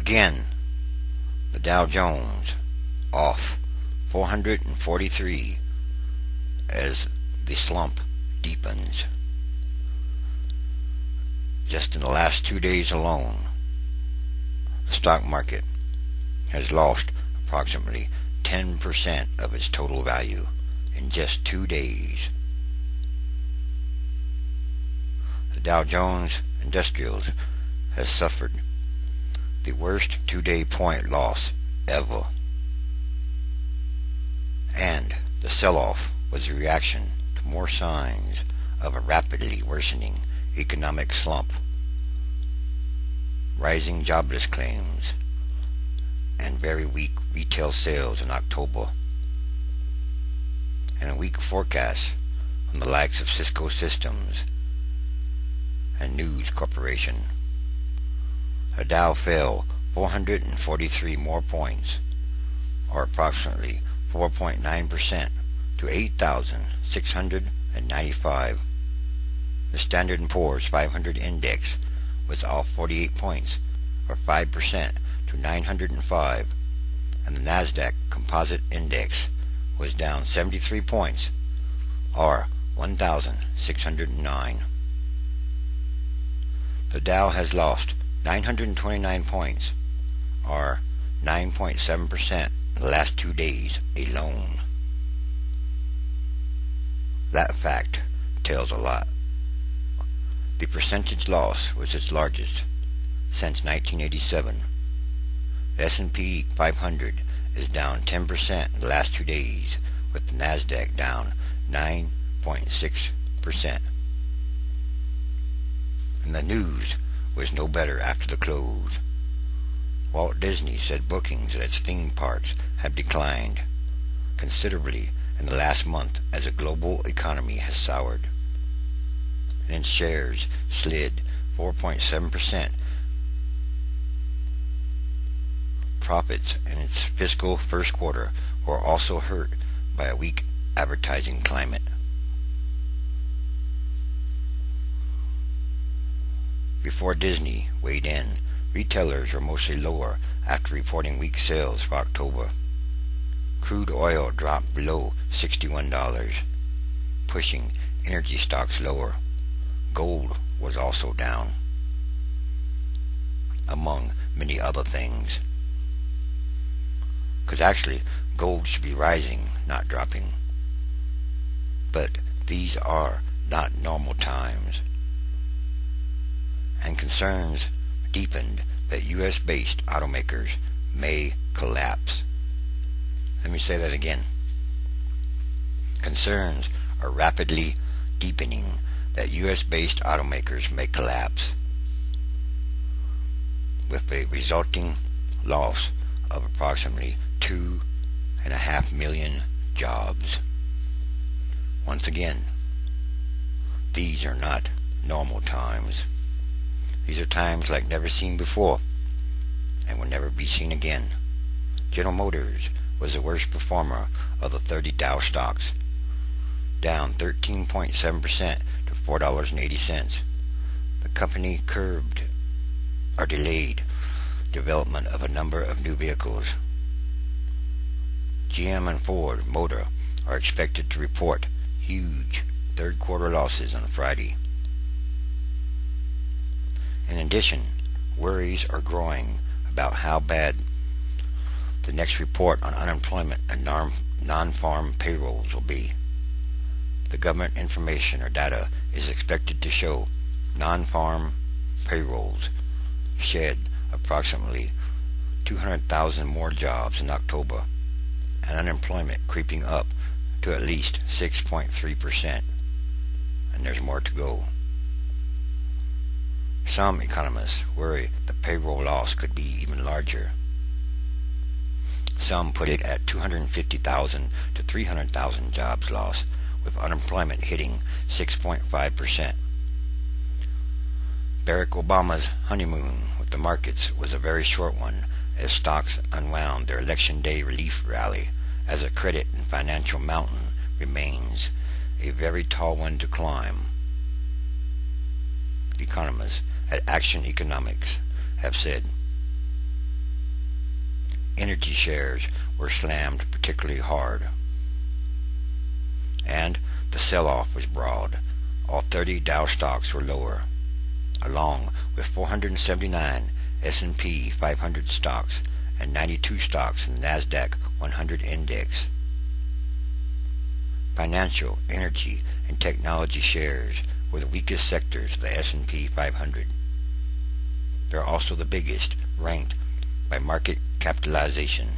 Again, the Dow Jones off 443 as the slump deepens. Just in the last 2 days alone, the stock market has lost approximately 10% of its total value in just 2 days. The Dow-Jones-Industrials has suffered the worst 2-day point loss ever. And the sell-off was a reaction to more signs of a rapidly worsening economic slump, rising jobless claims, and very weak retail sales in October, and a weak forecast from the likes of Cisco Systems and News Corporation. The Dow fell 443 more points, or approximately 4.9%, to 8,695. The Standard & Poor's 500 index was off 48 points, or 5%, to 905, and the Nasdaq Composite Index was down 73 points, or 1,609. The Dow has lost 929 points, or 9.7%, in the last 2 days alone. That fact tells a lot. The percentage loss was its largest since 1987. The S&P 500 is down 10% in the last 2 days, with the Nasdaq down 9.6%. And the news was no better after the close. Walt Disney said bookings at its theme parks have declined considerably in the last month as the global economy has soured, and its shares slid 4.7%. Profits in its fiscal first quarter were also hurt by a weak advertising climate. Before Disney weighed in, retailers were mostly lower after reporting weak sales for October. Crude oil dropped below $61, pushing energy stocks lower. Gold was also down, among many other things. Because actually, gold should be rising, not dropping. But these are not normal times. And concerns deepened that U.S.-based automakers may collapse. Let me say that again. Concerns are rapidly deepening that U.S.-based automakers may collapse, with a resulting loss of approximately 2.5 million jobs. Once again, these are not normal times. These are times like never seen before, and will never be seen again. General Motors was the worst performer of the 30 Dow stocks, down 13.7% to $4.80. The company curbed or delayed development of a number of new vehicles. GM and Ford Motor are expected to report huge third quarter losses on Friday. In addition, worries are growing about how bad the next report on unemployment and non-farm payrolls will be. The government information or data is expected to show non-farm payrolls shed approximately 200,000 more jobs in October, and unemployment creeping up to at least 6.3%, and there's more to go. Some economists worry the payroll loss could be even larger. Some put it at 250,000 to 300,000 jobs lost, with unemployment hitting 6.5%. Barack Obama's honeymoon with the markets was a very short one, as stocks unwound their Election Day relief rally, as a credit and financial mountain remains a very tall one to climb. Economists at Action Economics have said energy shares were slammed particularly hard. And the sell-off was broad. All 30 Dow stocks were lower, along with 479 S&P 500 stocks and 92 stocks in the NASDAQ 100 index. Financial, energy, and technology shares were the weakest sectors of the S&P 500. They're also the biggest, ranked by market capitalization.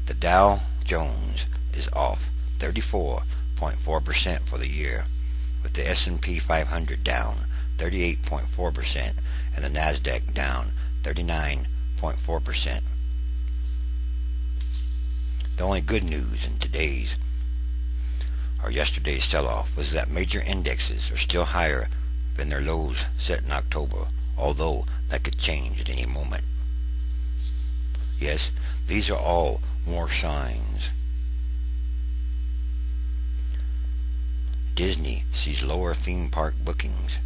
The Dow Jones is off 34.4% for the year, with the S&P 500 down 38.4% and the NASDAQ down 39.4%. The only good news in today's or yesterday's sell-off was that major indexes are still higher than their lows set in October, although that could change at any moment. Yes, these are all more signs. Disney sees lower theme park bookings.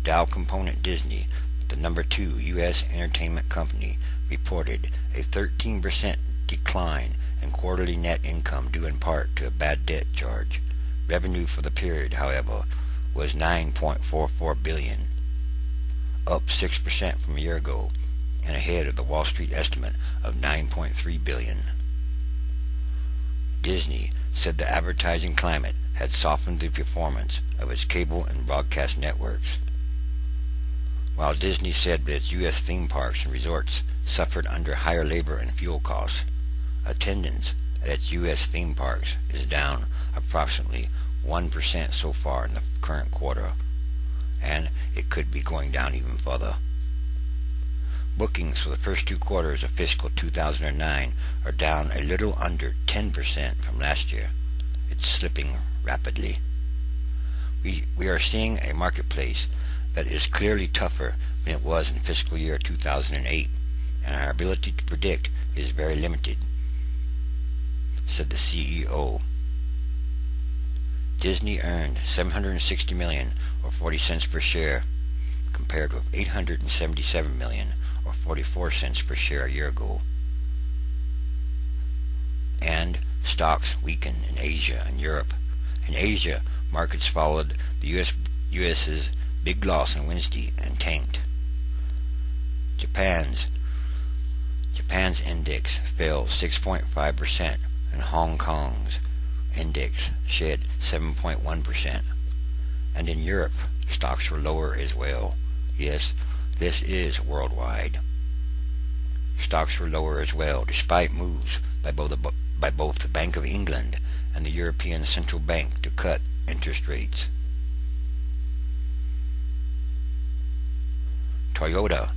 Dow component Disney, the number 2 U.S. entertainment company, reported a 13% decline in quarterly net income due in part to a bad debt charge. Revenue for the period, however, was $9.44 billion, up 6% from a year ago, and ahead of the Wall Street estimate of $9.3 billion. Disney said the advertising climate had softened the performance of its cable and broadcast networks. While Disney said that its U.S. theme parks and resorts suffered under higher labor and fuel costs, attendance at its U.S. theme parks is down approximately 1% so far in the current quarter, and it could be going down even further. Bookings for the first 2 quarters of fiscal 2009 are down a little under 10% from last year. It's slipping rapidly. We are seeing a marketplace that is clearly tougher than it was in fiscal year 2008, and our ability to predict is very limited, said the CEO. Disney earned $760 million or 40 cents per share, compared with $877 million or 44 cents per share a year ago. And stocks weakened in Asia and Europe. In Asia, markets followed the US's big loss on Wednesday and tanked. Japan's index fell 6.5%, and Hong Kong's index shed 7.1%. And in Europe, stocks were lower as well. Yes, this is worldwide. Stocks were lower as well, despite moves by both the Bank of England and the European Central Bank to cut interest rates. Toyota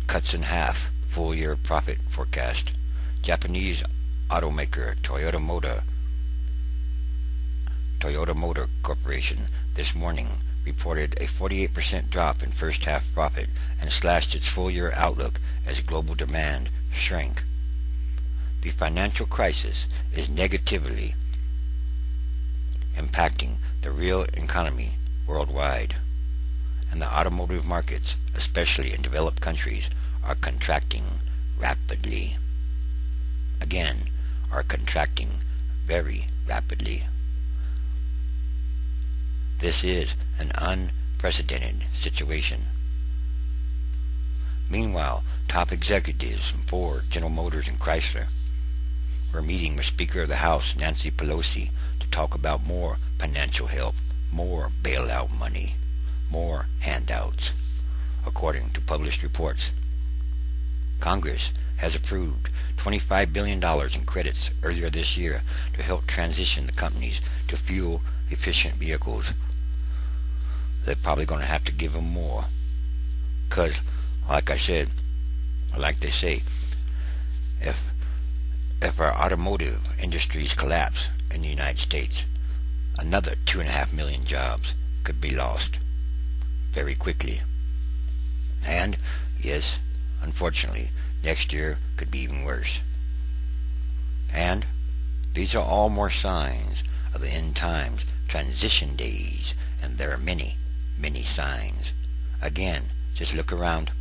cuts in half full-year profit forecast. Japanese automaker Toyota Motor Corporation this morning reported a 48% drop in first-half profit and slashed its full-year outlook as global demand shrank. The financial crisis is negatively impacting the real economy worldwide, and the automotive markets, especially in developed countries, are contracting rapidly. Again, are contracting very rapidly. This is an unprecedented situation. Meanwhile, top executives from Ford, General Motors, and Chrysler were meeting with Speaker of the House Nancy Pelosi to talk about more financial help, more bailout money, more handouts, according to published reports. Congress has approved $25 billion in credits earlier this year to help transition the companies to fuel-efficient vehicles. They're probably going to have to give them more, because, like I said, like they say, if our automotive industries collapse in the United States, another 2.5 million jobs could be lost very quickly. And, yes, unfortunately, next year could be even worse. And these are all more signs of the end times transition days, and there are many, many signs. Again, just look around.